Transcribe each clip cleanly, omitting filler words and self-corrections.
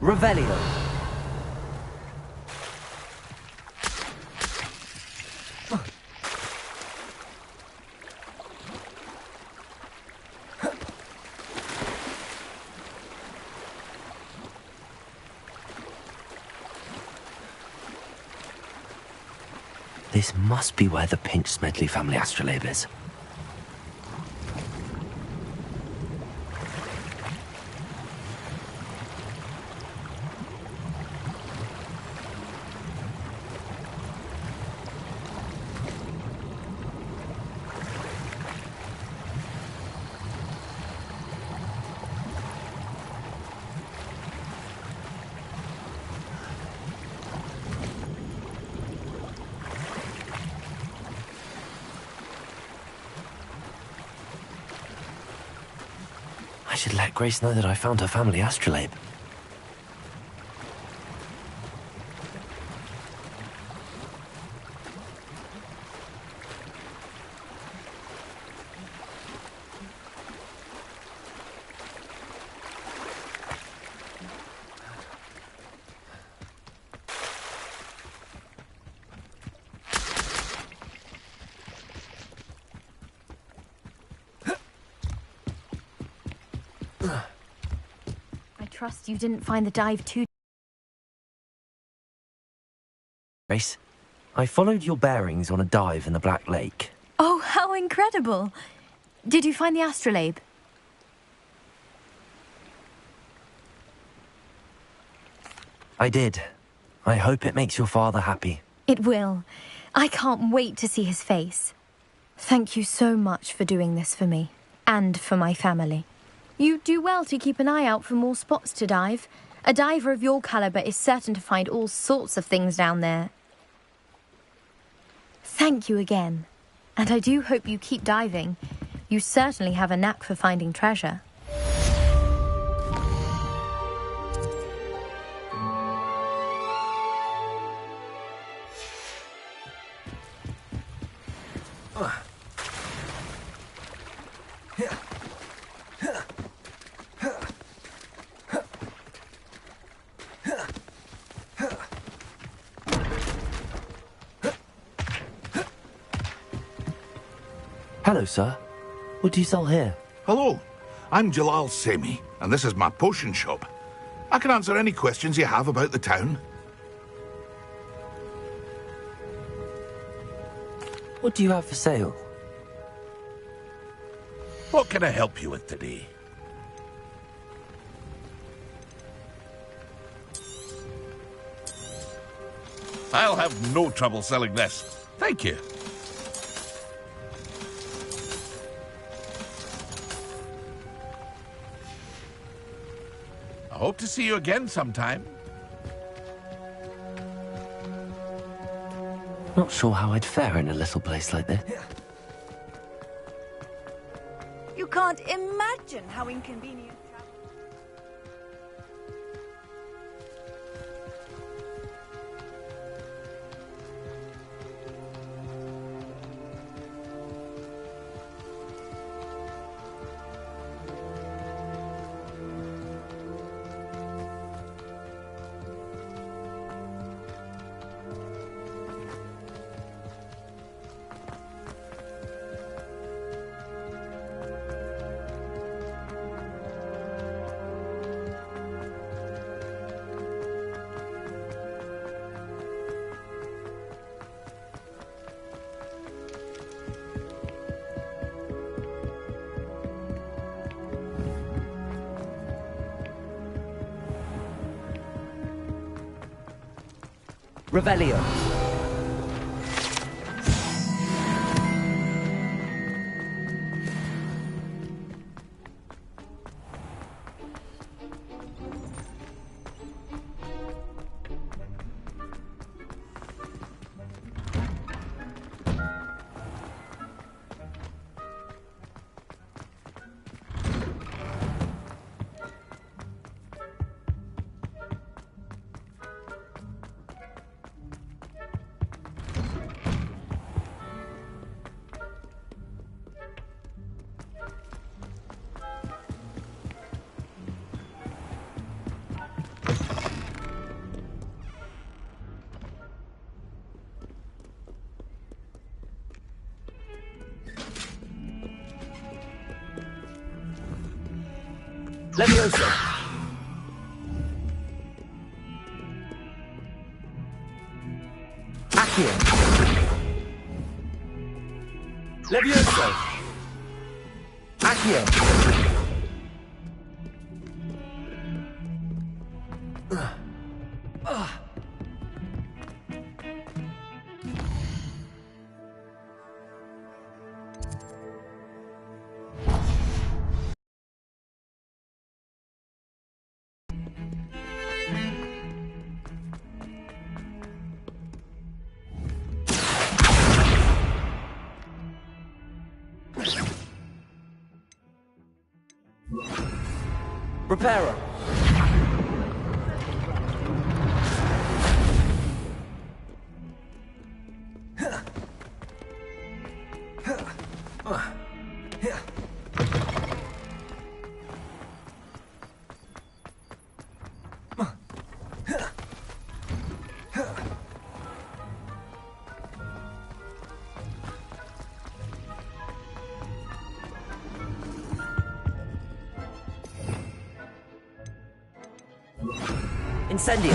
Revelio. This must be where the Pinch Smedley family astrolabe is. I should let Grace know that I found her family astrolabe. Trust you didn't find the dive too... Grace, I followed your bearings on a dive in the Black Lake. Oh, how incredible! Did you find the astrolabe? I did. I hope it makes your father happy. It will. I can't wait to see his face. Thank you so much for doing this for me, and for my family. You do well to keep an eye out for more spots to dive. A diver of your caliber is certain to find all sorts of things down there. Thank you again. And I do hope you keep diving. You certainly have a knack for finding treasure. Hello, sir. What do you sell here? Hello, I'm Jalal Semi, and this is my potion shop. I can answer any questions you have about the town. What do you have for sale? What can I help you with today? I'll have no trouble selling this. Thank you. I hope to see you again sometime. Not sure how I'd fare in a little place like this. You can't imagine how inconvenient. Revelio. Levioso! Accio! Levioso! Accio! Reparo! Incendio!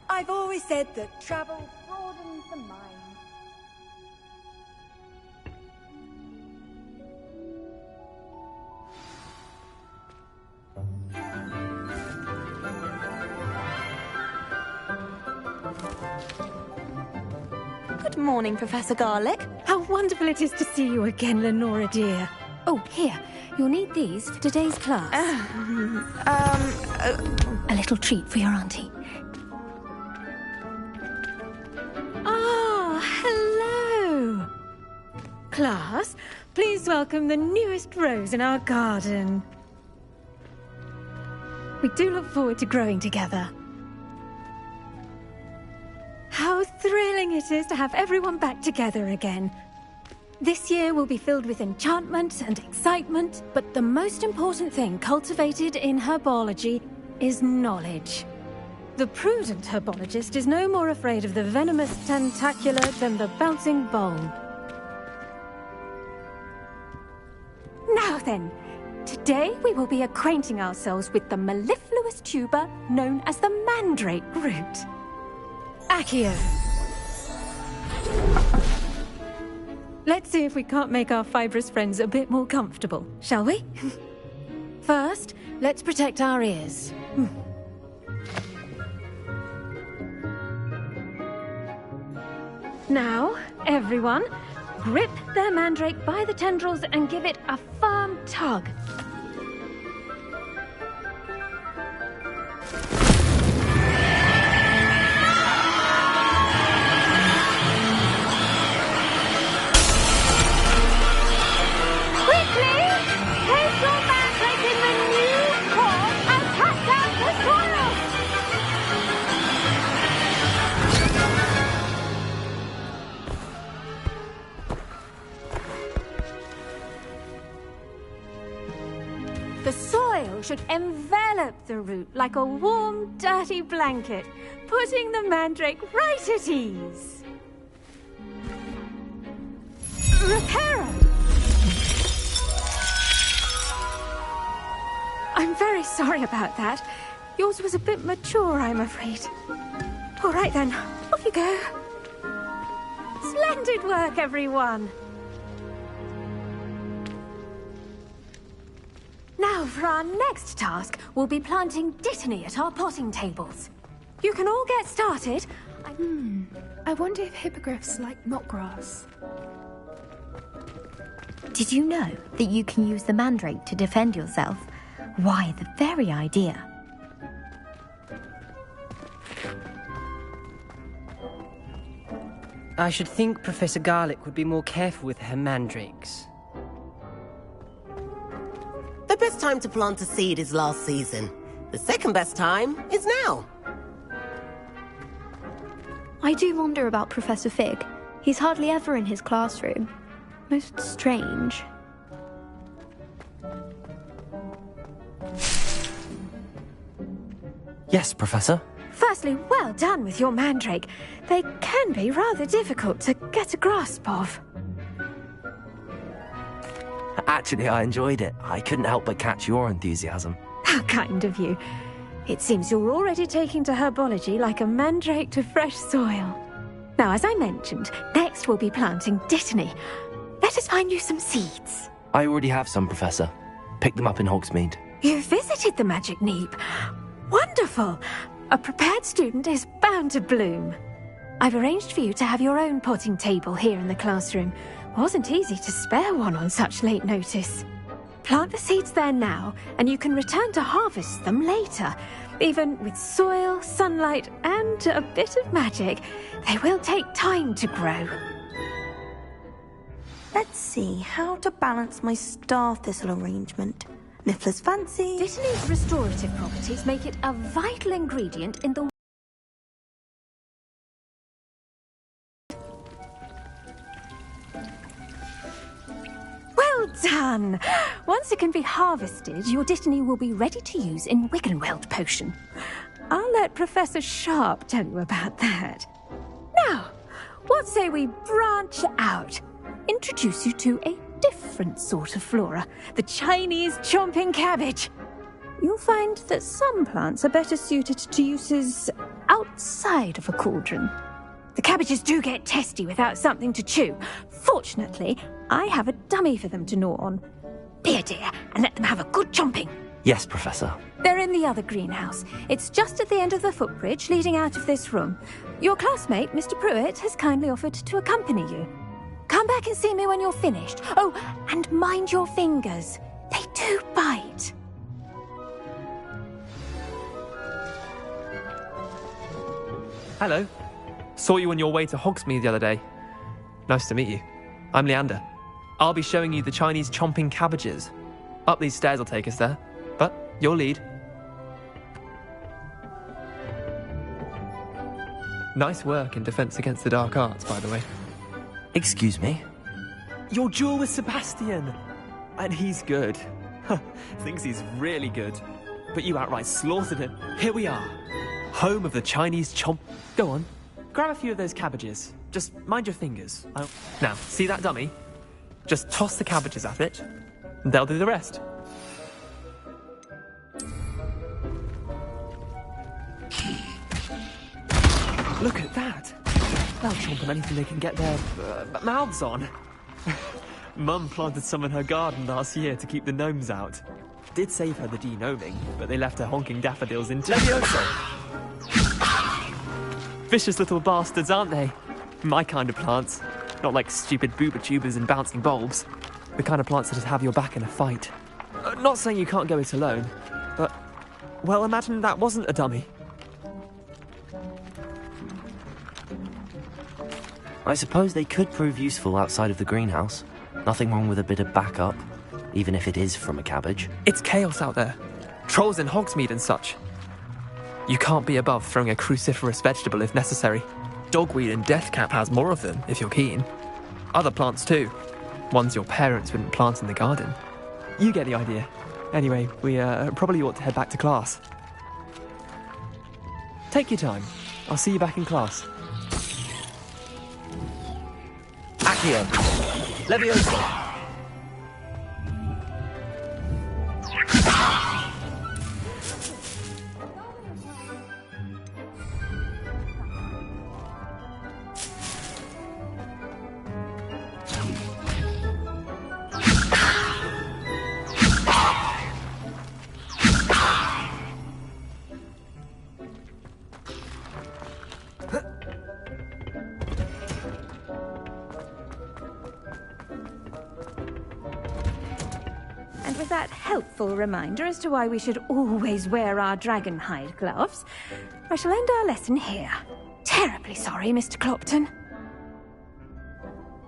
I've always said that travel broadens the mind. Good morning, Professor Garlick. How wonderful it is to see you again, Lenora dear. Oh, here. You'll need these for today's class. A little treat for your auntie. Ah, hello. Class, please welcome the newest rose in our garden. We do look forward to growing together. How thrilling it is to have everyone back together again. This year will be filled with enchantment and excitement, but the most important thing cultivated in herbology is knowledge. The prudent herbologist is no more afraid of the venomous tentacula than the bouncing bowl. Now then, today we will be acquainting ourselves with the mellifluous tuber known as the mandrake root. Accio. Let's see if we can't make our fibrous friends a bit more comfortable, shall we? First, let's protect our ears. Now, everyone, grip their mandrake by the tendrils and give it a firm tug. The soil should envelop the root like a warm, dirty blanket, putting the mandrake right at ease. Reparo! I'm very sorry about that. Yours was a bit mature, I'm afraid. All right then, off you go. Splendid work, everyone! Now, for our next task, we'll be planting dittany at our potting tables. You can all get started. I wonder if hippogriffs like knotgrass. Did you know that you can use the mandrake to defend yourself? Why, the very idea. I should think Professor Garlick would be more careful with her mandrakes. The best time to plant a seed is last season. The second best time is now. I do wonder about Professor Fig. He's hardly ever in his classroom. Most strange. Yes, Professor. Firstly, well done with your mandrake. They can be rather difficult to get a grasp of. Actually, I enjoyed it. I couldn't help but catch your enthusiasm. How kind of you. It seems you're already taking to herbology like a mandrake to fresh soil. Now, as I mentioned, next we'll be planting dittany. Let us find you some seeds. I already have some, Professor. Picked them up in Hogsmeade. You visited the Magic Neep. Wonderful. A prepared student is bound to bloom. I've arranged for you to have your own potting table here in the classroom. Wasn't easy to spare one on such late notice. Plant the seeds there now, and you can return to harvest them later. Even with soil, sunlight, and a bit of magic, they will take time to grow. Let's see how to balance my star thistle arrangement. Niffler's fancy. Dittany's restorative properties make it a vital ingredient in the... Well done! Once it can be harvested, your dittany will be ready to use in Wiggenweld potion. I'll let Professor Sharp tell you about that. Now, what say we branch out? Introduce you to a different sort of flora, the Chinese chomping cabbage. You'll find that some plants are better suited to uses outside of a cauldron. The cabbages do get testy without something to chew. Fortunately, I have a dummy for them to gnaw on. Be a dear and let them have a good chomping. Yes, Professor. They're in the other greenhouse. It's just at the end of the footbridge leading out of this room. Your classmate, Mr. Pruitt, has kindly offered to accompany you. Come back and see me when you're finished. Oh, and mind your fingers. They do bite. Hello. Saw you on your way to Hogsmeade the other day. Nice to meet you. I'm Leander. I'll be showing you the Chinese chomping cabbages. Up these stairs will take us there, but your lead. Nice work in Defense Against the Dark Arts, by the way. Excuse me? Your duel with Sebastian! And he's good. Thinks he's really good. But you outright slaughtered him. Here we are. Home of the Chinese chomp... Go on. Grab a few of those cabbages. Just mind your fingers. Now, see that dummy? Just toss the cabbages at it. And they'll do the rest. Look at that. They'll chomp on anything they can get their mouths on. Mum planted some in her garden last year to keep the gnomes out. Did save her the de-gnoming, but they left her honking daffodils in Levioso. Vicious little bastards, aren't they? My kind of plants. Not like stupid booba tubers and bouncing bulbs. The kind of plants that just have your back in a fight. Not saying you can't go it alone, but... Well, imagine that wasn't a dummy. I suppose they could prove useful outside of the greenhouse. Nothing wrong with a bit of backup, even if it is from a cabbage. It's chaos out there. Trolls in Hogsmeade and such. You can't be above throwing a cruciferous vegetable if necessary. Dogweed and deathcap has more of them, if you're keen. Other plants too. Ones your parents wouldn't plant in the garden. You get the idea. Anyway, we probably ought to head back to class. Take your time. I'll see you back in class. Accio! Levioso! And with that helpful reminder as to why we should always wear our dragon hide gloves, I shall end our lesson here. Terribly sorry, Mr. Clopton.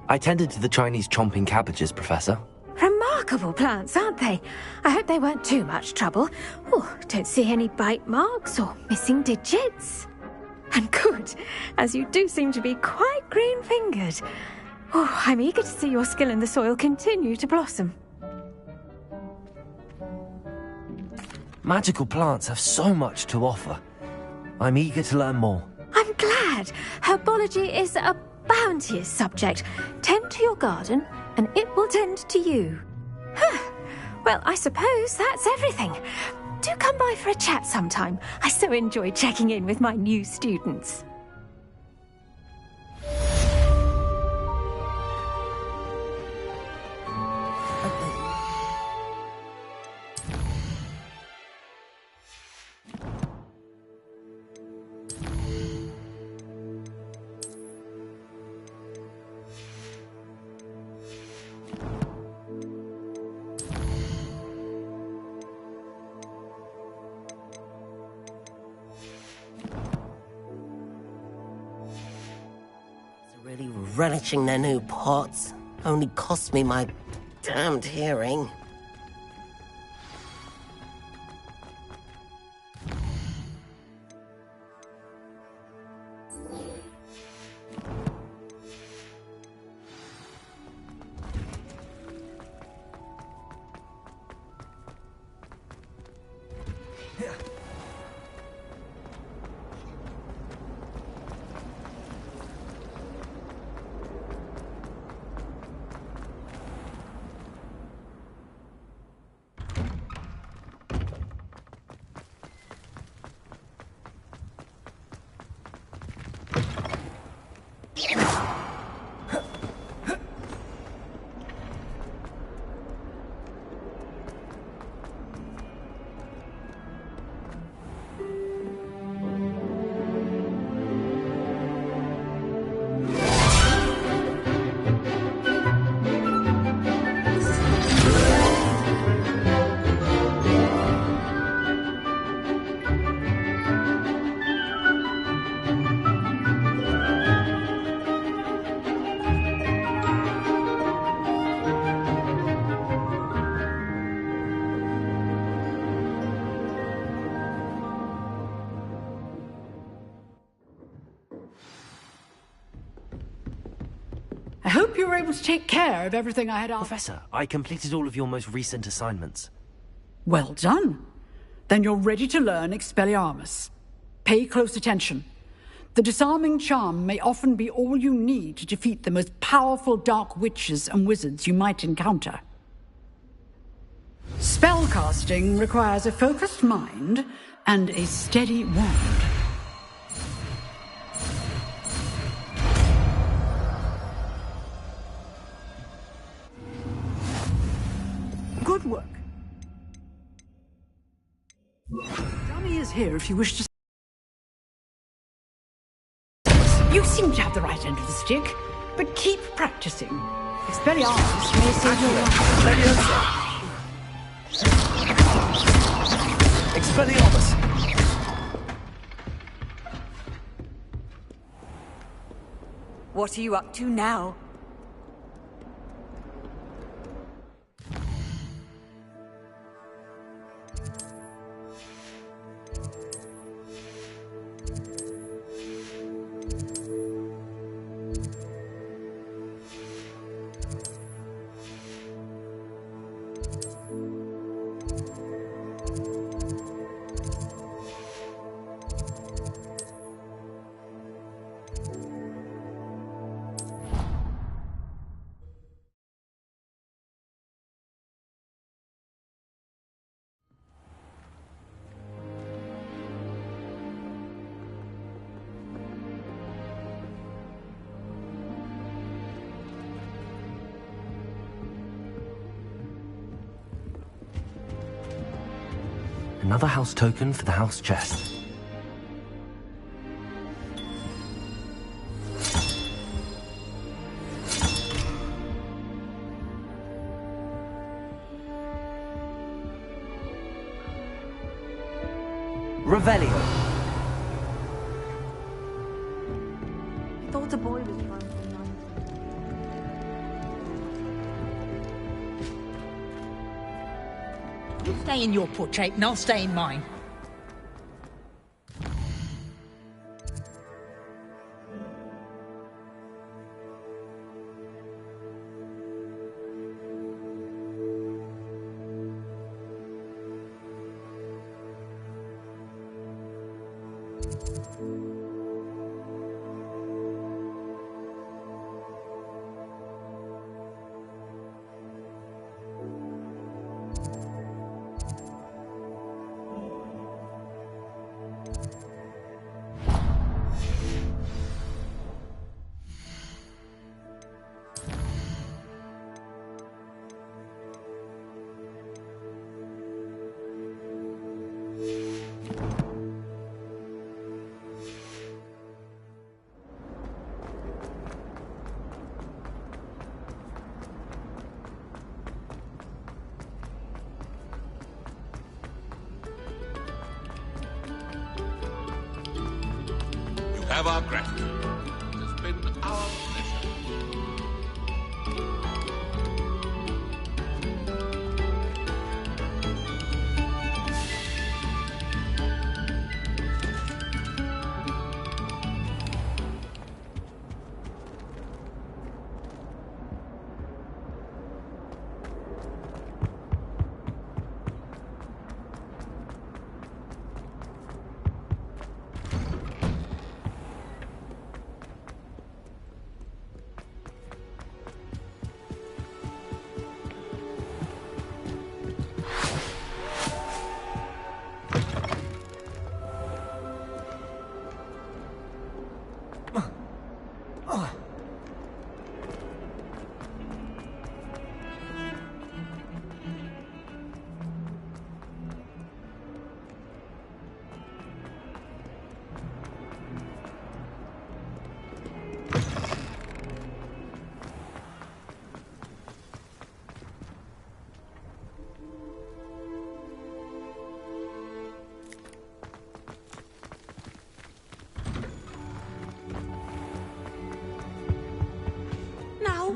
I tended to the Chinese chomping cabbages, Professor. Remarkable plants, aren't they? I hope they weren't too much trouble. Oh, don't see any bite marks or missing digits. And good, as you do seem to be quite green-fingered. Oh, I'm eager to see your skill in the soil continue to blossom. Magical plants have so much to offer. I'm eager to learn more. I'm glad. Herbology is a bounteous subject. Tend to your garden, and it will tend to you. Well, I suppose that's everything. Do come by for a chat sometime. I so enjoy checking in with my new students. Really relishing their new pots. Only cost me my damned hearing. I hope you were able to take care of everything I had asked. Professor, I completed all of your most recent assignments. Well done. Then you're ready to learn Expelliarmus. Pay close attention. The disarming charm may often be all you need to defeat the most powerful dark witches and wizards you might encounter. Spellcasting requires a focused mind and a steady wand. Good work. Dummy is here if you wish to... You seem to have the right end of the stick, but keep practicing. Expelliarmus may save your life. Expelliarmus! What are you up to now? Another house token for the house chest. Revelio. I thought a boy was trying to You stay in your portrait and I'll stay in mine. Have our gratitude. It has been our pleasure.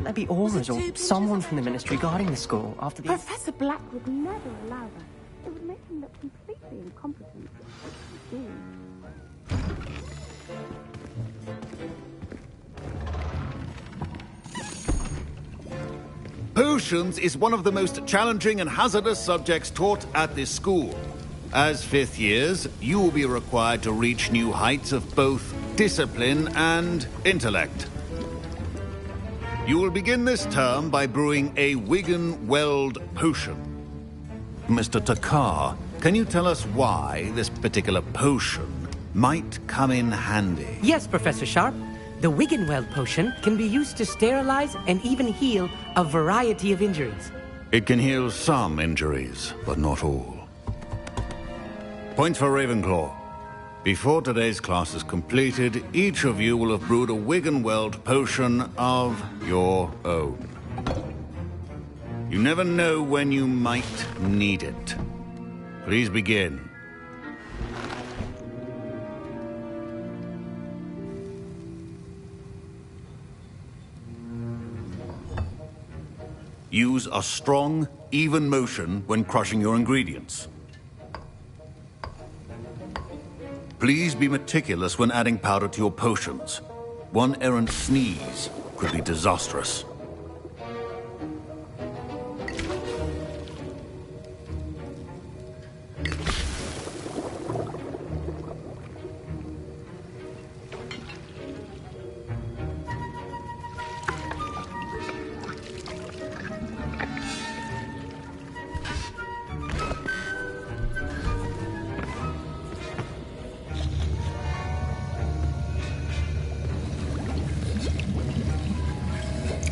Maybe Aura's or someone from the Ministry guarding the school after the... Professor Black would never allow that. It would make him look completely incompetent. Potions is one of the most challenging and hazardous subjects taught at this school. As fifth years, you will be required to reach new heights of both discipline and intellect. You will begin this term by brewing a Wigan-Weld potion. Mr. Takar, can you tell us why this particular potion might come in handy? Yes, Professor Sharp. The Wigan-Weld potion can be used to sterilize and even heal a variety of injuries. It can heal some injuries, but not all. Point for Ravenclaw. Before today's class is completed, each of you will have brewed a Wigan-Weld potion of your own. You never know when you might need it. Please begin. Use a strong, even motion when crushing your ingredients. Please be meticulous when adding powder to your potions. One errant sneeze could be disastrous.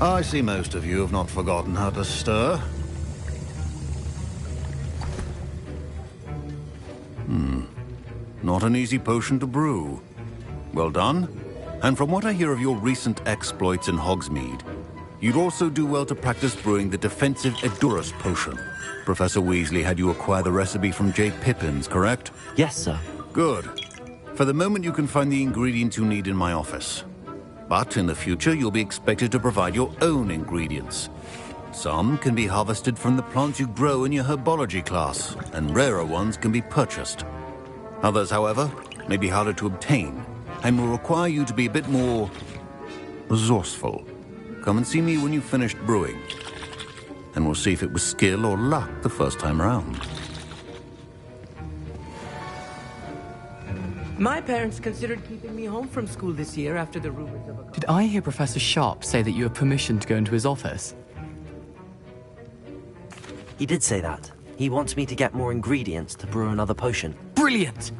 I see most of you have not forgotten how to stir. Not an easy potion to brew. Well done. And from what I hear of your recent exploits in Hogsmeade, you'd also do well to practice brewing the defensive Edurus potion. Professor Weasley had you acquire the recipe from J. Pippins, correct? Yes, sir. Good. For the moment, you can find the ingredients you need in my office. But in the future, you'll be expected to provide your own ingredients. Some can be harvested from the plants you grow in your herbology class, and rarer ones can be purchased. Others, however, may be harder to obtain, and will require you to be a bit more resourceful. Come and see me when you've finished brewing, and we'll see if it was skill or luck the first time around. My parents considered keeping me home from school this year after the rumors of a... Did I hear Professor Sharp say that you have permission to go into his office? He did say that. He wants me to get more ingredients to brew another potion. Brilliant!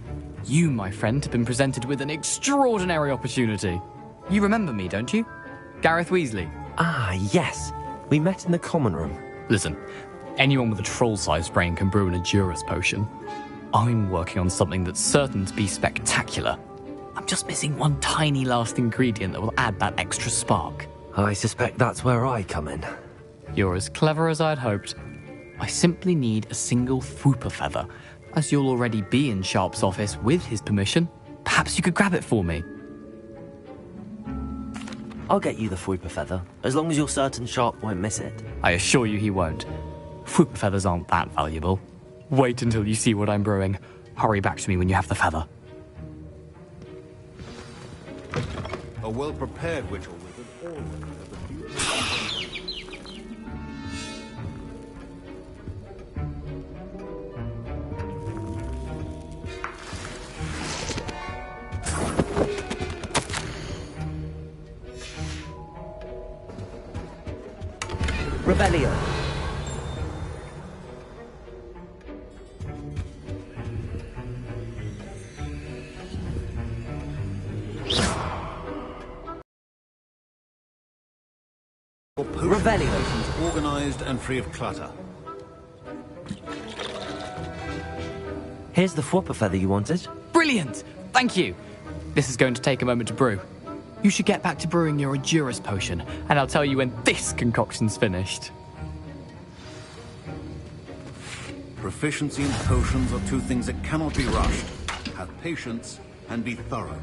You, my friend, have been presented with an extraordinary opportunity. You remember me, don't you? Gareth Weasley. Ah, yes. We met in the common room. Listen, anyone with a troll-sized brain can brew an Edurus potion. I'm working on something that's certain to be spectacular. I'm just missing one tiny last ingredient that will add that extra spark. I suspect that's where I come in. You're as clever as I'd hoped. I simply need a single Fwooper feather. As you'll already be in Sharp's office with his permission, perhaps you could grab it for me. I'll get you the Fwooper feather, as long as you're certain Sharp won't miss it. I assure you he won't. Fwooper feathers aren't that valuable. Wait until you see what I'm brewing. Hurry back to me when you have the feather. A well-prepared witch or wizard always has a few... Rebellion. Revelio. Organized and free of clutter. Here's the Fwooper feather you wanted. Brilliant! Thank you! This is going to take a moment to brew. You should get back to brewing your Edurus potion, and I'll tell you when this concoction's finished. Proficiency in potions are two things that cannot be rushed. Have patience and be thorough.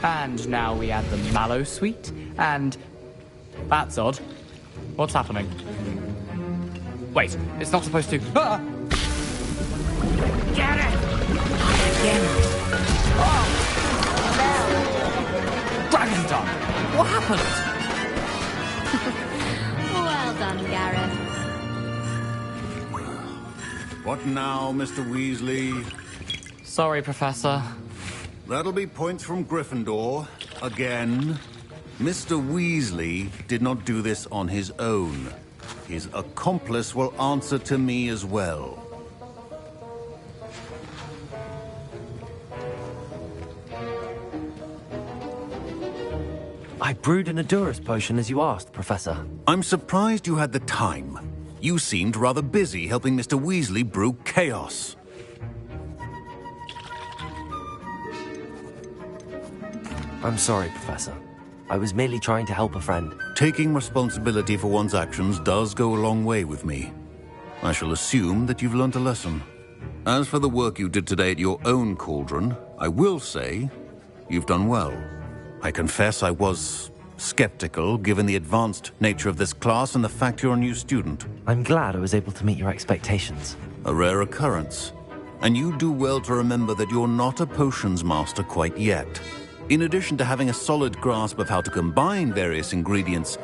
And now we add the mallow sweet, and... That's odd. What's happening? Wait, it's not supposed to... Ah! Get it! Oh! Dragon Tongue! What happened? Well done, Gareth. What now, Mr. Weasley? Sorry, Professor. That'll be points from Gryffindor. Again. Mr. Weasley did not do this on his own. His accomplice will answer to me as well. I brewed an Edurus potion as you asked, Professor. I'm surprised you had the time. You seemed rather busy helping Mr. Weasley brew chaos. I'm sorry, Professor. I was merely trying to help a friend. Taking responsibility for one's actions does go a long way with me. I shall assume that you've learnt a lesson. As for the work you did today at your own cauldron, I will say you've done well. I confess I was skeptical, given the advanced nature of this class and the fact you're a new student. I'm glad I was able to meet your expectations. A rare occurrence. And you do well to remember that you're not a potions master quite yet. In addition to having a solid grasp of how to combine various ingredients,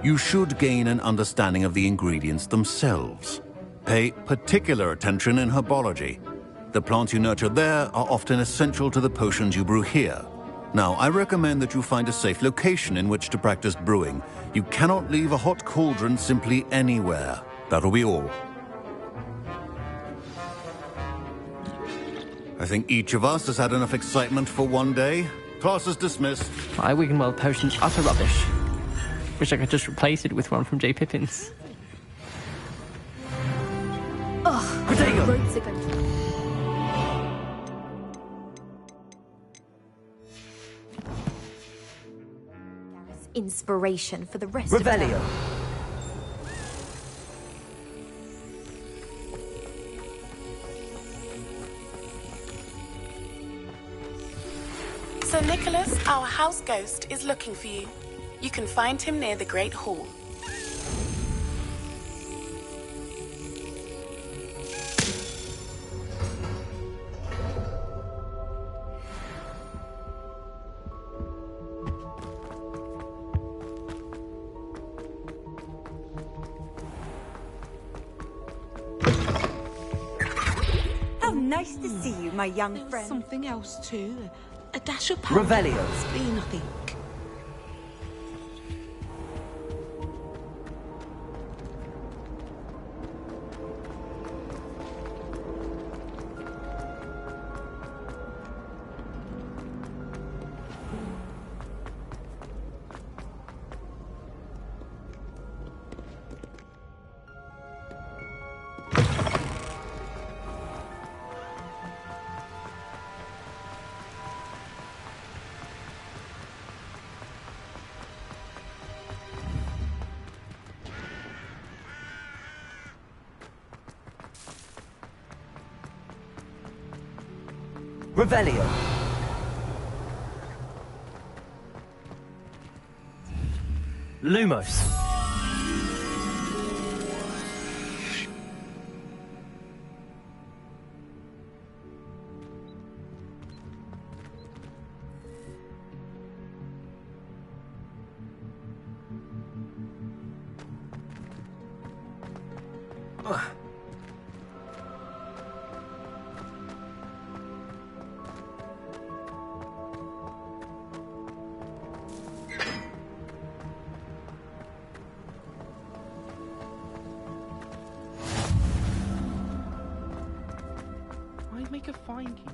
you should gain an understanding of the ingredients themselves. Pay particular attention in herbology. The plants you nurture there are often essential to the potions you brew here. Now, I recommend that you find a safe location in which to practice brewing. You cannot leave a hot cauldron simply anywhere. That'll be all. I think each of us has had enough excitement for one day. Class is dismissed. My Wiggenweld potion's utter rubbish. Wish I could just replace it with one from J. Pippin's. Oh, Protego! roads are going to... inspiration for the rest Revelio. of them. Sir Nicholas, our house ghost, is looking for you. You can find him near the Great Hall. How nice to see you, my young friend. Something else too. A dash of powder. Revelio. Spleen, I think. Revelio. Lumos. I'd make a fine keeper.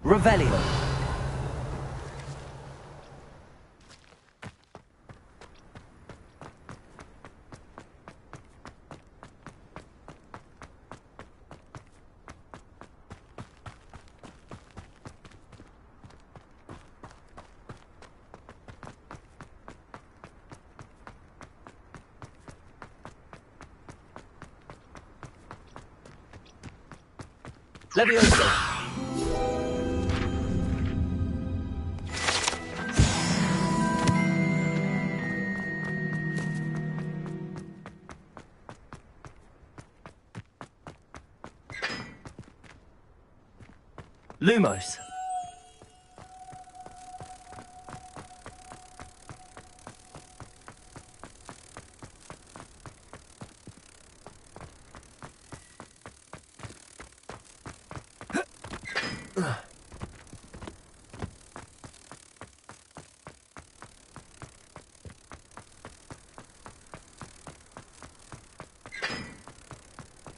Revelio. Levioso. Lumos.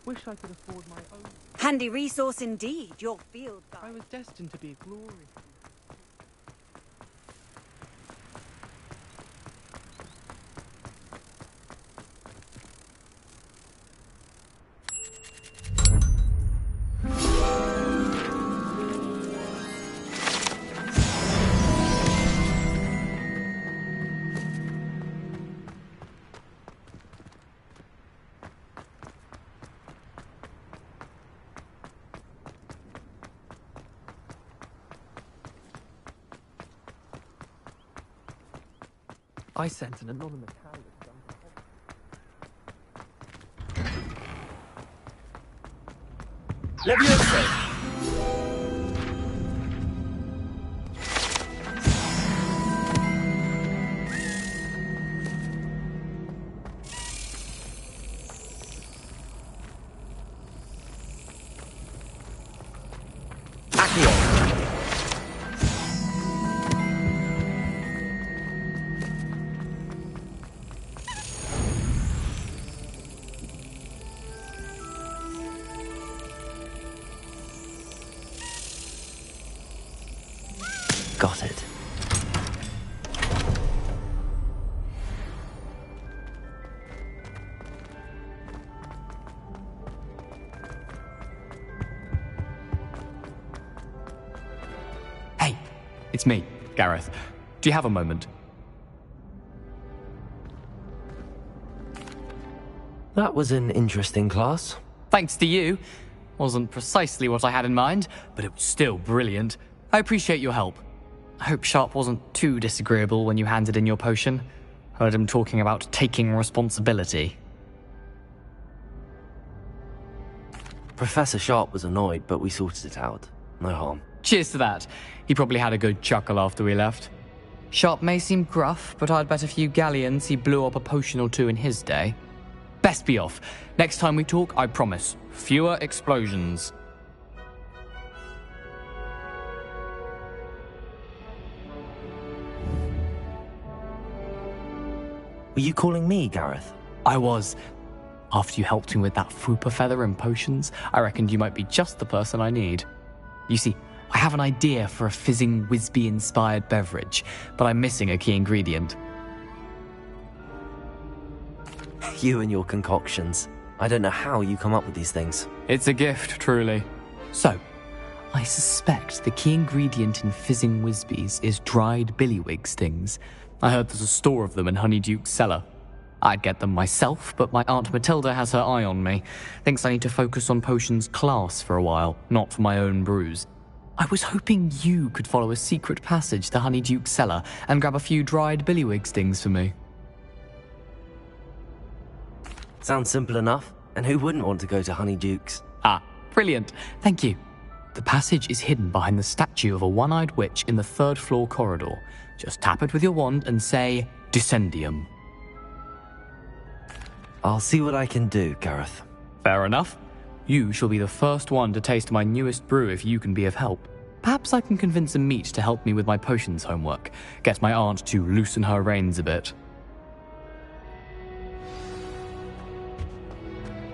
Wish I could afford my own. Handy resource indeed, your field guide. I was destined to be a glory. I sent an anonymous carrier to Levioso. Got It's me, Gareth. Do you have a moment? That was an interesting class. Thanks to you. Wasn't precisely what I had in mind, but it was still brilliant. I appreciate your help. I hope Sharp wasn't too disagreeable when you handed in your potion. Heard him talking about taking responsibility. Professor Sharp was annoyed, but we sorted it out. No harm. Cheers to that. He probably had a good chuckle after we left. Sharp may seem gruff, but I'd bet a few galleons he blew up a potion or two in his day. Best be off. Next time we talk, I promise, fewer explosions. Were you calling me, Gareth? I was. After you helped me with that Fupa feather and potions, I reckoned you might be just the person I need. You see, I have an idea for a fizzing Whizbee-inspired beverage, but I'm missing a key ingredient. You and your concoctions. I don't know how you come up with these things. It's a gift, truly. So, I suspect the key ingredient in fizzing Whizbees is dried billywig stings. I heard there's a store of them in Honeyduke's cellar. I'd get them myself, but my Aunt Matilda has her eye on me. Thinks I need to focus on potions class for a while, not for my own brews. I was hoping you could follow a secret passage to Honeyduke's cellar and grab a few dried billywig stings for me. Sounds simple enough. And who wouldn't want to go to Honeyduke's? Ah, brilliant. Thank you. The passage is hidden behind the statue of a one-eyed witch in the third-floor corridor. Just tap it with your wand and say, Descendium. I'll see what I can do, Gareth. Fair enough. You shall be the first one to taste my newest brew if you can be of help. Perhaps I can convince a meat to help me with my potions homework. Get my aunt to loosen her reins a bit.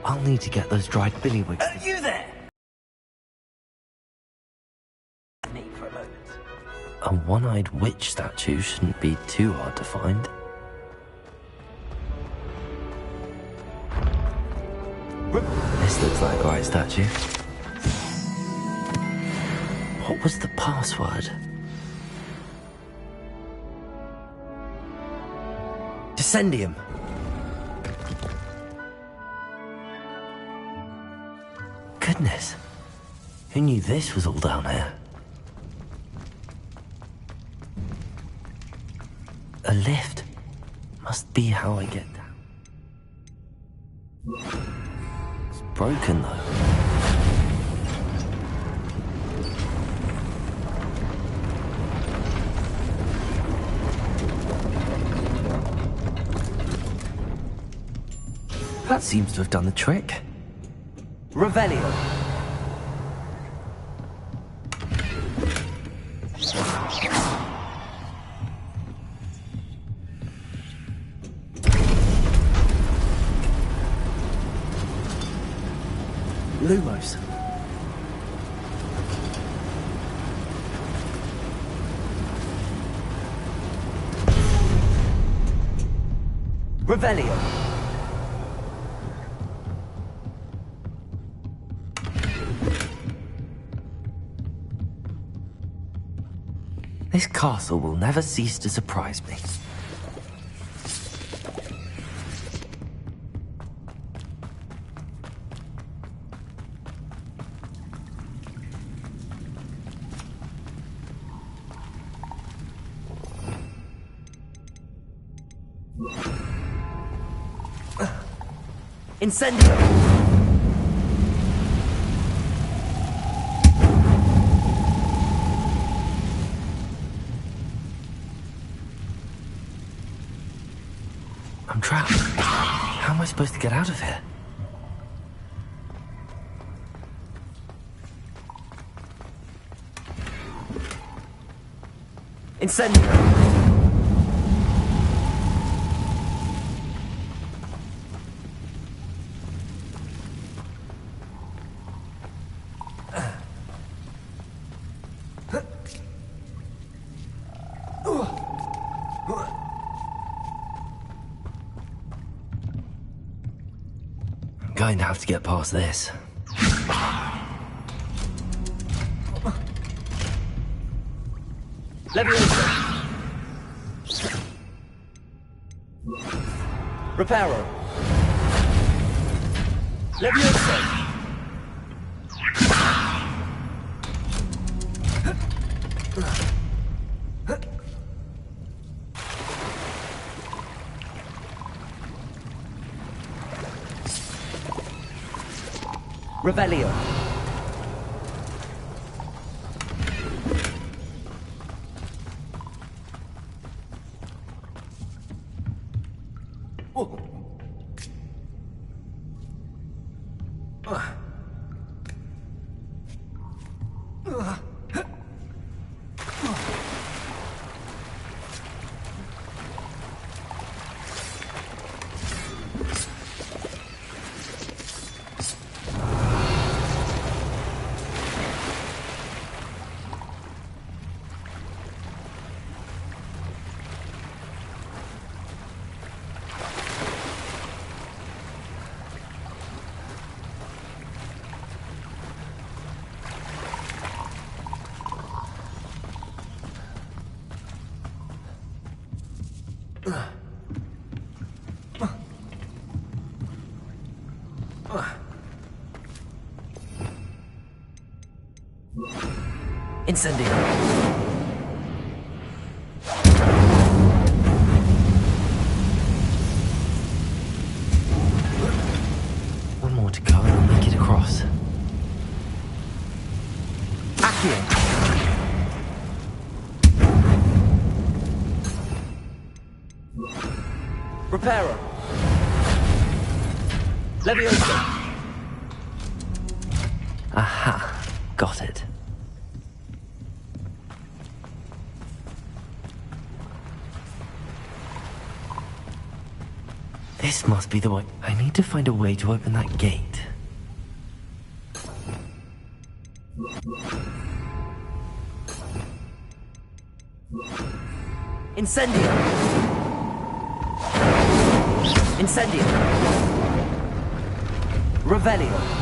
I'll need to get those dried billywig. You there? Me for a moment. A one-eyed witch statue shouldn't be too hard to find. This looks like the right statue. What was the password? Descendium. Goodness. Who knew this was all down here? A lift. Must be how I get down. It's broken, though. That seems to have done the trick. Revelio. Lumos. Revelio. This castle will never cease to surprise me. Incendio! I'm trapped. How am I supposed to get out of here? Incendio! I'm going to have to get past this. Leviosa! Reparo! Leviosa! Revelio. Incendio. One more to go and I'll make it across. Accio. Reparo. Leviosa. Aha. Got it. This must be the way. I need to find a way to open that gate. Incendio. Incendio. Revelio.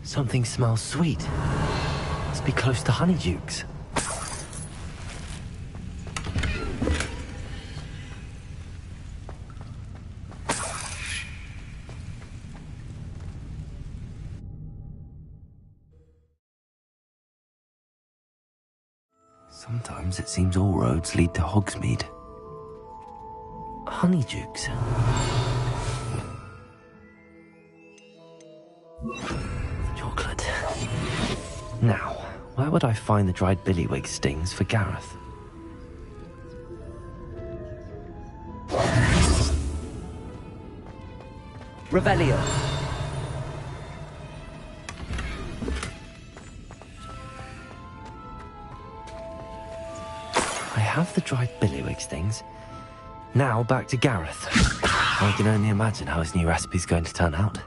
Something smells sweet. Must be close to Honeydukes. Sometimes it seems all roads lead to Hogsmeade. Honeydukes. Chocolate. Now, Where would I find the dried billywig stings for Gareth? Revelio. I have the dried billywig stings. Now back to Gareth. I can only imagine how his new recipe's going to turn out.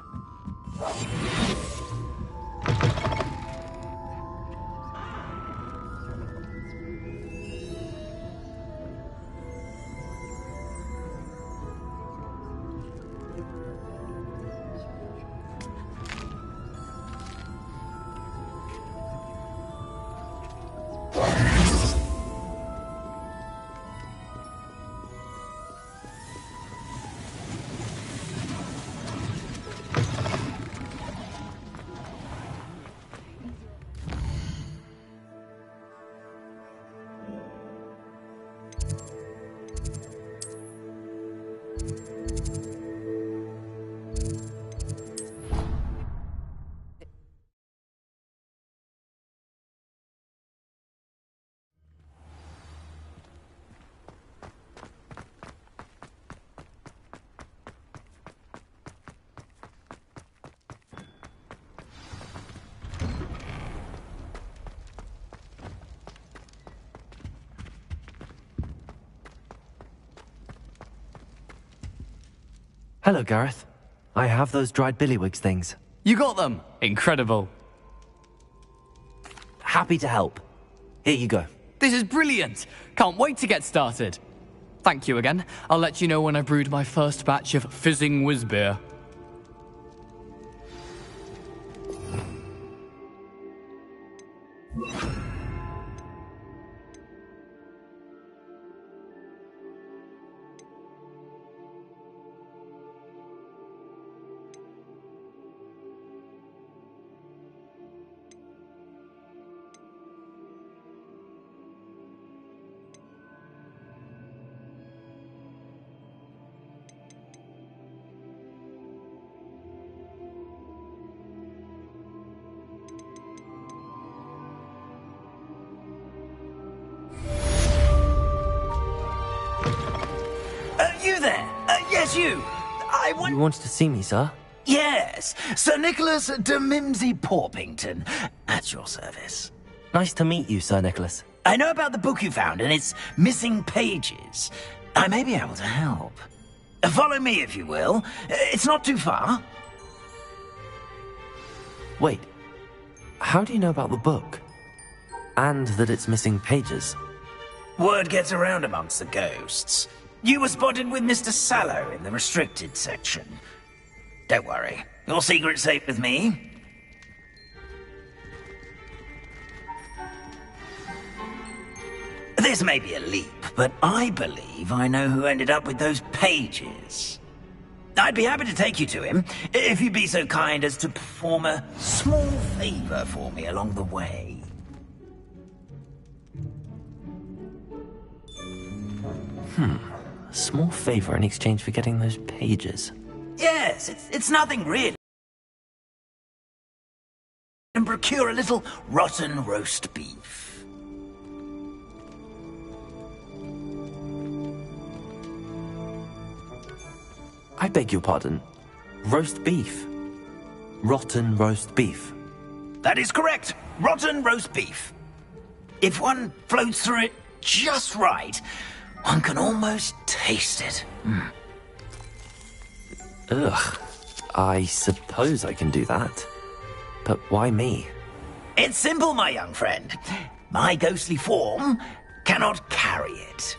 Hello, Gareth. I have those dried billywig things. You got them! Incredible. Happy to help. Here you go. This is brilliant! Can't wait to get started. Thank you again. I'll let you know when I brewed my first batch of fizzing whiz-beer. You there? Yes, you. I want... You wanted to see me, sir? Yes, Sir Nicholas de Mimsy Porpington, at your service. Nice to meet you, Sir Nicholas. I know about the book you found and its missing pages. I may be able to help. Follow me, if you will. It's not too far. Wait. How do you know about the book? And that it's missing pages? Word gets around amongst the ghosts. You were spotted with Mr. Sallow in the restricted section. Don't worry. Your secret's safe with me. This may be a leap, but I believe I know who ended up with those pages. I'd be happy to take you to him, if you'd be so kind as to perform a small favor for me along the way. A small favor in exchange for getting those pages. Yes, it's nothing really. And procure a little rotten roast beef. I beg your pardon. Roast beef. Rotten roast beef. That is correct. Rotten roast beef. If one floats through it just right, one can almost taste it. Ugh. I suppose I can do that. But why me? It's simple, my young friend. My ghostly form cannot carry it.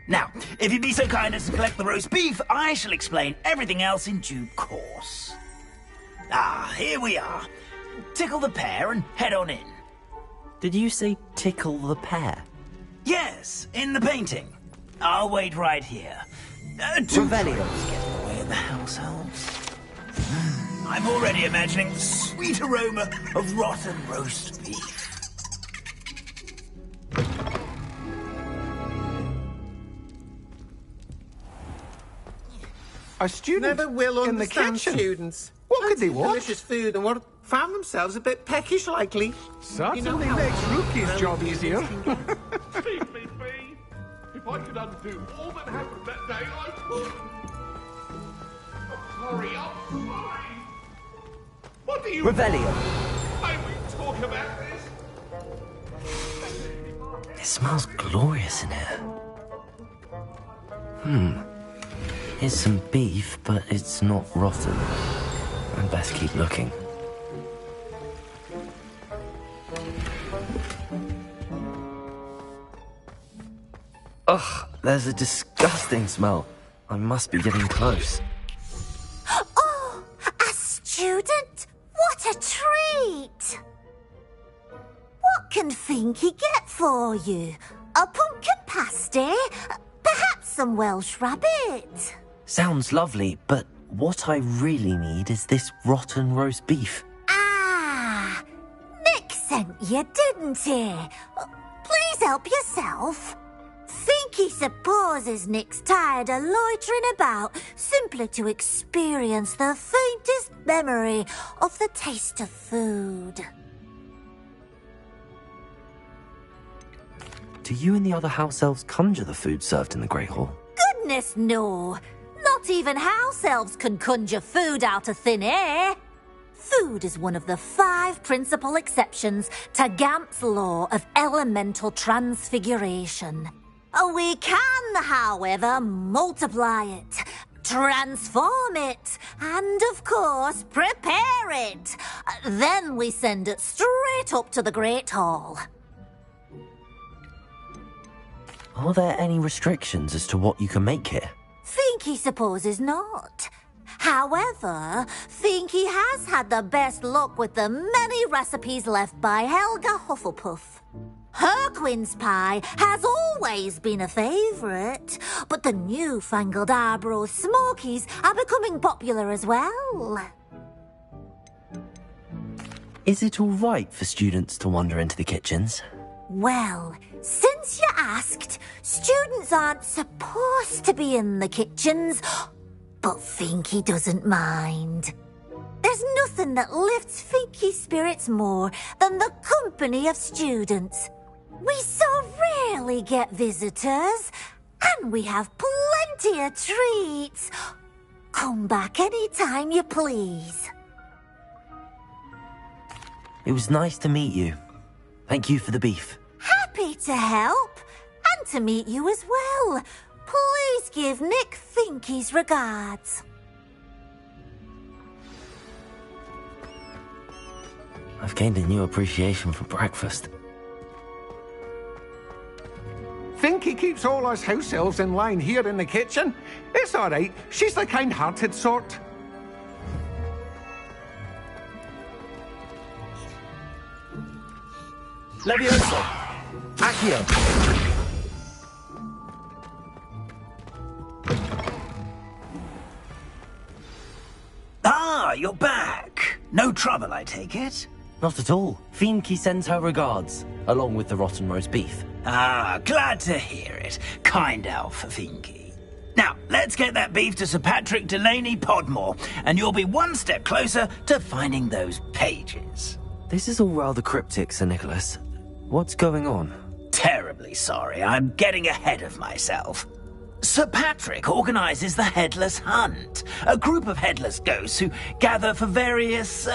Now, if you'd be so kind as to collect the roast beef, I shall explain everything else in due course. Ah, here we are. Tickle the pear and head on in. Did you say tickle the pear? Yes, in the painting. I'll wait right here. Two fellows get in the way of the house elves. I'm already imagining the sweet aroma of rotten roast beef. A student Never will in the understand kitchen. students. What could they want? Delicious food and what found themselves a bit peckish, likely. Certainly makes Rookie's job easier. Leave me be. If I could undo all that happened that day, I would. I'm sorry. What do you Revelio. May we talk about this? It smells glorious in here. Here's some beef, but it's not rotten. I'd best keep looking. Ugh, there's a disgusting smell. I must be getting close. Oh, a student? What a treat! What can Finky get for you? A pumpkin pasty? Perhaps some Welsh rabbit? Sounds lovely, but what I really need is this rotten roast beef. Ah, Nick sent you, didn't he? Please help yourself. Finky supposes Nick's tired of loitering about simply to experience the faintest memory of the taste of food. Do you and the other house elves conjure the food served in the Great Hall? Goodness, no. Not even house elves can conjure food out of thin air. Food is one of the 5 principal exceptions to Gamp's law of elemental transfiguration. We can, however, multiply it, transform it, and, of course, prepare it. Then we send it straight up to the Great Hall. Are there any restrictions as to what you can make here? Finky supposes not. However, Finky has had the best luck with the many recipes left by Helga Hufflepuff. Her quince pie has always been a favourite, but the newfangled Arbroath Smokies are becoming popular as well. Is it all right for students to wander into the kitchens? Well, since you asked, students aren't supposed to be in the kitchens, but Finky doesn't mind. There's nothing that lifts Finky's spirits more than the company of students. We so rarely get visitors, and we have plenty of treats. Come back any time you please. It was nice to meet you. Thank you for the beef. Happy to help, and to meet you as well. Please give Nick Finky's regards. I've gained a new appreciation for breakfast. Finky keeps all us house elves in line here in the kitchen. It's all right. She's the kind-hearted sort. Levioso. Accio. Ah, you're back. No trouble, I take it? Not at all. Finky sends her regards, along with the rotten roast beef. Ah, glad to hear it. Kind elf for Finky. Now, let's get that beef to Sir Patrick Delaney Podmore, and you'll be one step closer to finding those pages. This is all rather cryptic, Sir Nicholas. What's going on? Terribly sorry, I'm getting ahead of myself. Sir Patrick organises the Headless Hunt, a group of headless ghosts who gather for various,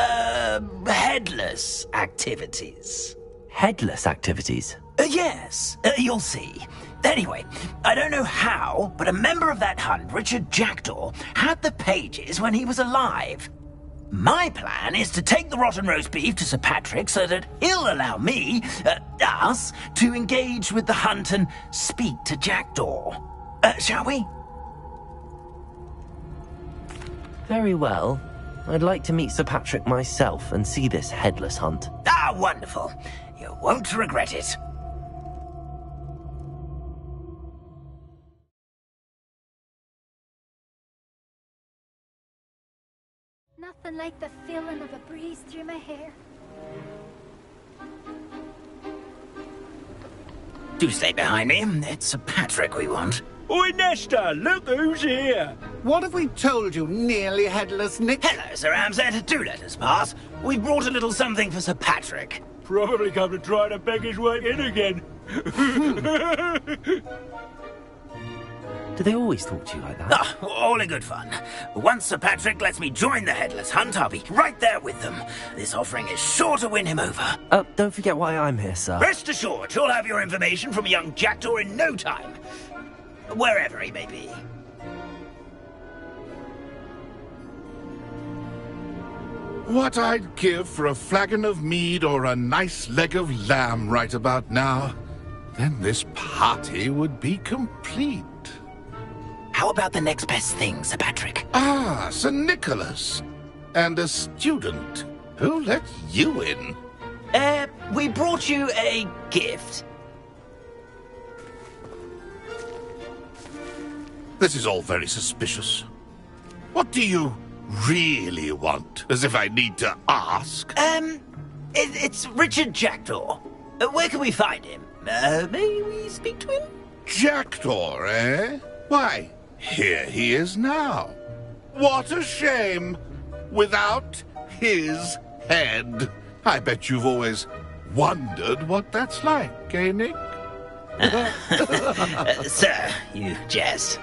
headless activities. Headless activities? Yes, you'll see. Anyway, I don't know how, but a member of that hunt, Richard Jackdaw, had the pages when he was alive. My plan is to take the rotten roast beef to Sir Patrick so that he'll allow me, us, to engage with the hunt and speak to Jackdaw. Shall we? Very well. I'd like to meet Sir Patrick myself and see this headless hunt. Ah, wonderful. You won't regret it. Nothing like the feeling of a breeze through my hair. Do stay behind me. It's Sir Patrick we want. Oi, Nesta, look who's here. What have we told you, nearly headless Nick? Hello, Sir Ramsay. Do let us pass. We've brought a little something for Sir Patrick. Probably come to try to beg his way in again. Do they always talk to you like that? Ah, all in good fun. Once Sir Patrick lets me join the Headless Hunt, I'll be right there with them. This offering is sure to win him over. Don't forget why I'm here, sir. Rest assured, you'll have your information from young Jackdaw in no time. Wherever he may be. What I'd give for a flagon of mead or a nice leg of lamb right about now. Then this party would be complete. How about the next best thing, Sir Patrick? Ah, Sir Nicholas. And a student. Who let you in? We brought you a gift. This is all very suspicious. What do you really want? As if I need to ask. It's Richard Jackdaw. Where can we find him? May we speak to him? Jackdaw, eh? Why, here he is now. What a shame. Without his head. I bet you've always wondered what that's like, eh, Nick? Sir, you jest.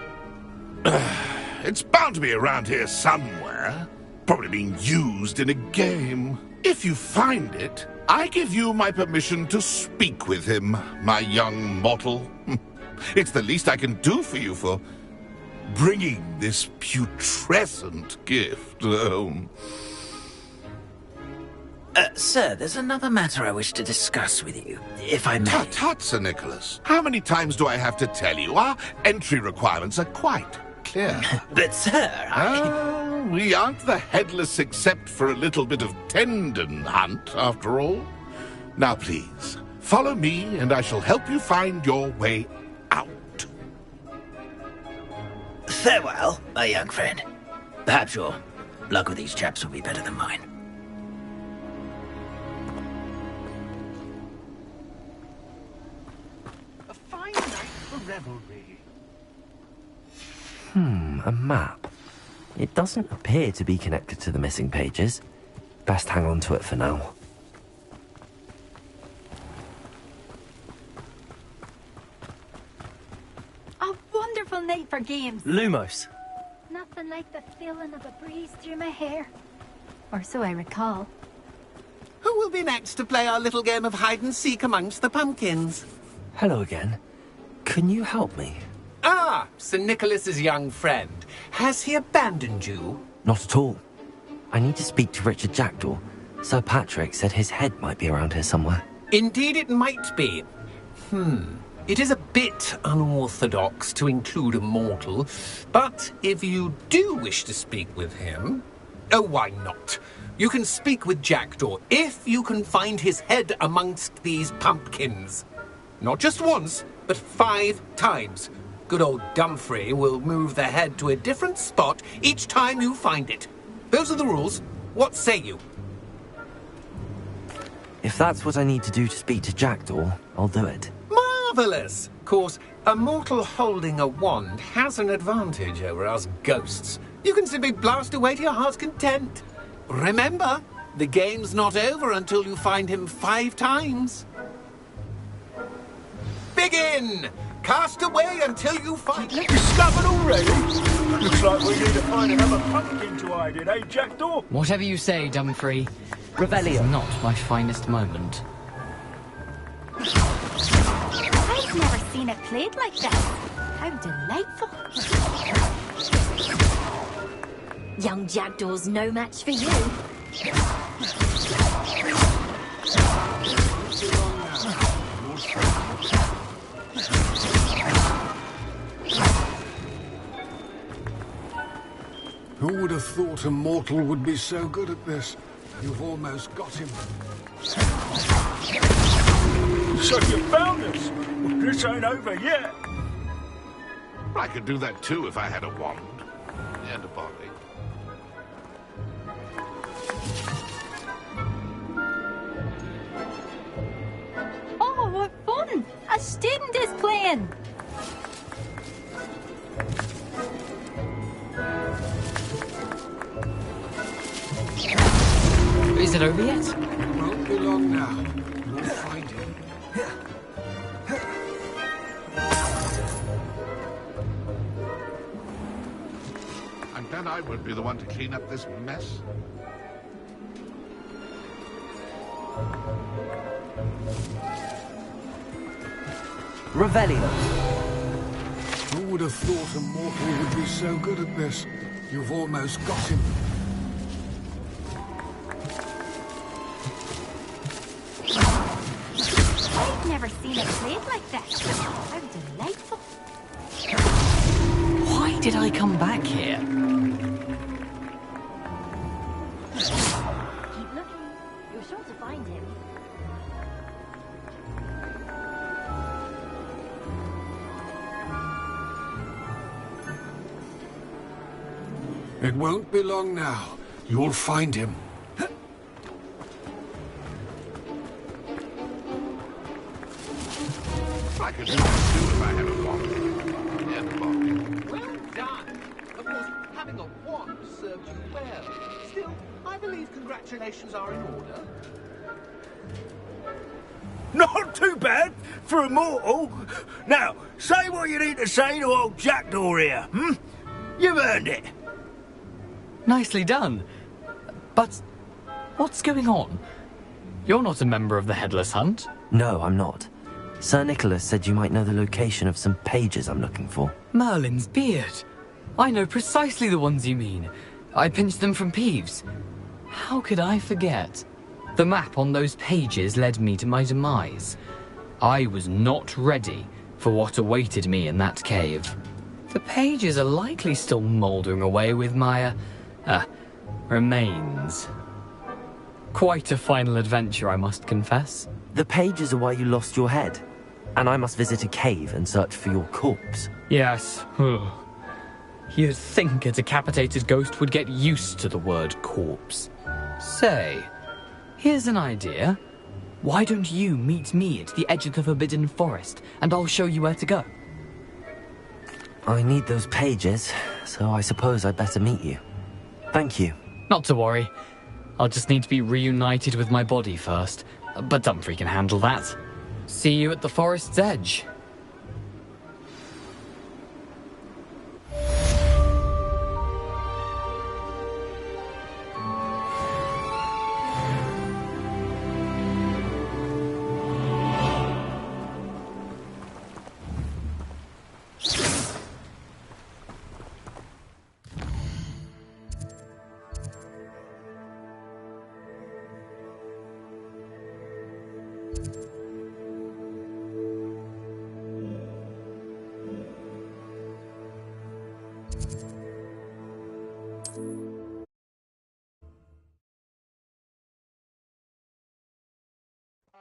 It's bound to be around here somewhere. Probably being used in a game. If you find it, I give you my permission to speak with him, my young mortal. It's the least I can do for you for bringing this putrescent gift home. Sir, there's another matter I wish to discuss with you, if I may. Tut, tut, Sir Nicholas. How many times do I have to tell you? Our entry requirements are quite clear. But, sir, we aren't the Headless except for a little bit of tendon hunt, after all. Now, please, follow me, and I shall help you find your way out. Farewell, my young friend. Perhaps your luck with these chaps will be better than mine. A fine night for revelry. A map. It doesn't appear to be connected to the missing pages. Best hang on to it for now. A wonderful night for games. Lumos. Nothing like the feeling of a breeze through my hair. Or so I recall. Who will be next to play our little game of hide-and-seek amongst the pumpkins? Hello again. Can you help me? Ah, Sir Nicholas's young friend. Has he abandoned you? Not at all. I need to speak to Richard Jackdaw. Sir Patrick said his head might be around here somewhere. Indeed it might be. It is a bit unorthodox to include a mortal, but if you do wish to speak with him... Oh, why not? You can speak with Jackdaw if you can find his head amongst these pumpkins. Not just once, but 5 times. Good old Dumfrey will move the head to a different spot each time you find it. Those are the rules. What say you? If that's what I need to do to speak to Jackdaw, I'll do it. Marvellous! Of course, a mortal holding a wand has an advantage over us ghosts. You can simply blast away to your heart's content. Remember, the game's not over until you find him 5 times. Begin! Cast away until you find him. Discovered already? Looks like we need to find another pumpkin to hide in, eh, Jackdaw? Whatever you say, Dumfrey. Revelio. This is not my finest moment. I've never seen it played like this. How delightful. Young Jackdaw's no match for you. Who would have thought a mortal would be so good at this? You've almost got him. So you found us? Well, this ain't over yet. I could do that too if I had a wand and a body. Oh, what fun! A student is playing. Is it over yet? Won't be long now. You'll find him. I'm glad I won't be the one to clean up this mess. Revelio. Who would have thought a mortal would be so good at this? You've almost got him. I've never seen it played like this. How delightful. Why did I come back here? Keep looking. You're sure to find him. It won't be long now. You'll find him. I could do if I had a wand. Well done. Of course, having a wand served you well. Still, I believe congratulations are in order. Not too bad for a mortal. Now, say what you need to say to old Jackdaw here, hmm? You've earned it. Nicely done. But what's going on? You're not a member of the Headless Hunt. No, I'm not. Sir Nicholas said you might know the location of some pages I'm looking for. Merlin's beard. I know precisely the ones you mean. I pinched them from Peeves. How could I forget? The map on those pages led me to my demise. I was not ready for what awaited me in that cave. The pages are likely still mouldering away with my, remains. Quite a final adventure, I must confess. The pages are why you lost your head, and I must visit a cave and search for your corpse. Yes. You'd think a decapitated ghost would get used to the word corpse. Say, here's an idea. Why don't you meet me at the edge of the Forbidden Forest, and I'll show you where to go? I need those pages, so I suppose I'd better meet you. Thank you. Not to worry. I'll just need to be reunited with my body first, but Dumfries can handle that. See you at the forest's edge.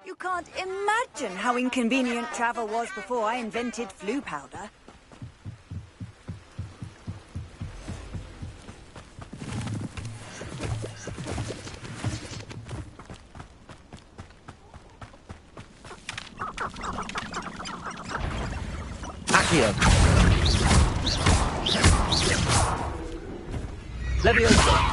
You can't imagine how inconvenient travel was before I invented flu powder. Accio. Leviosa.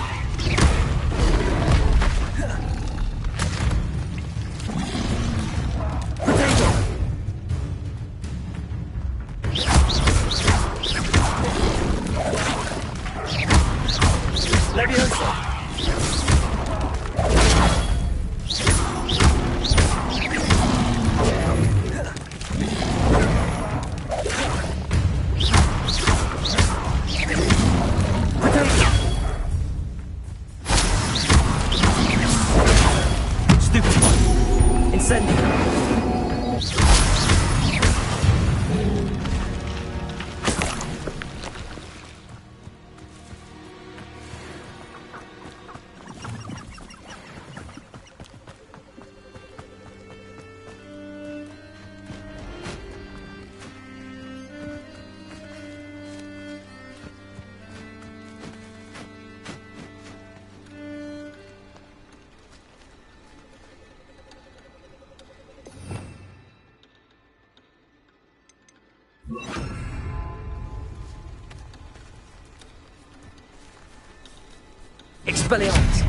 Expelliarmus.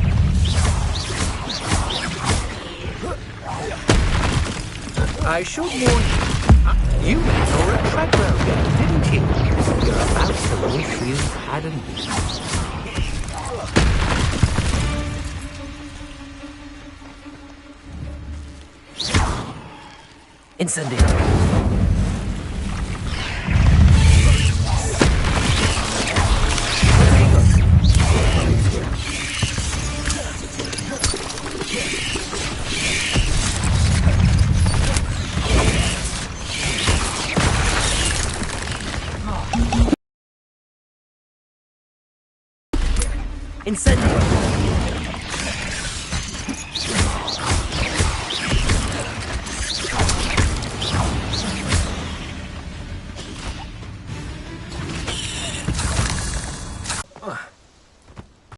I should warn you. You went for a treadmill game, didn't you? You're about to wish you hadn't. Incendio. Incendio.